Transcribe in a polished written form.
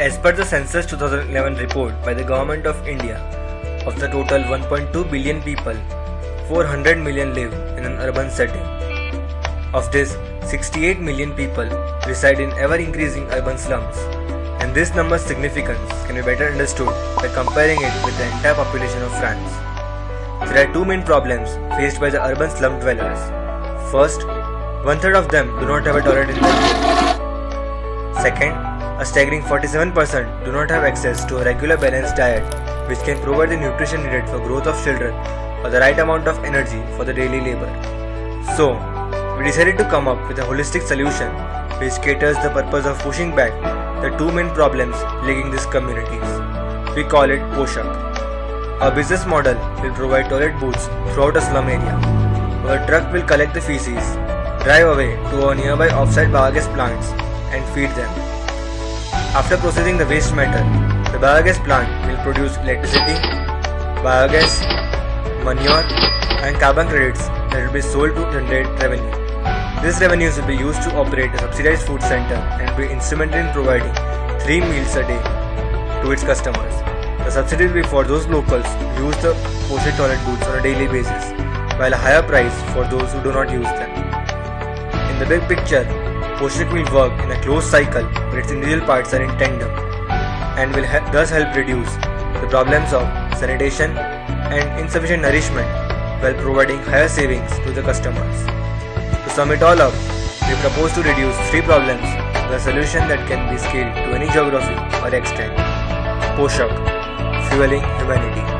As per the Census 2011 report by the Government of India, of the total 1.2 billion people, 400 million live in an urban setting. Of this, 68 million people reside in ever-increasing urban slums, and this number's significance can be better understood by comparing it with the entire population of France. There are two main problems faced by the urban slum dwellers. First, one-third of them do not have a toilet in their home. Second, a staggering 47% do not have access to a regular balanced diet which can provide the nutrition needed for growth of children or the right amount of energy for the daily labor. So, we decided to come up with a holistic solution which caters the purpose of pushing back the two main problems plaguing these communities. We call it Poshak. Our business model will provide toilet booths throughout a slum area. Our truck will collect the feces, drive away to our nearby offsite biogas plants and feed them. After processing the waste matter, the biogas plant will produce electricity, biogas, manure and carbon credits that will be sold to generate revenue. These revenues will be used to operate a subsidized food center and be instrumental in providing 3 meals a day to its customers. The subsidy will be for those locals who use the Poshak toilet booths on a daily basis, while a higher price for those who do not use them. In the big picture, Poshak will work in a closed cycle where its individual parts are in tandem and will thus help reduce the problems of sanitation and insufficient nourishment while providing higher savings to the customers. To sum it all up, we propose to reduce three problems with a solution that can be scaled to any geography or extent. Poshak, fueling humanity.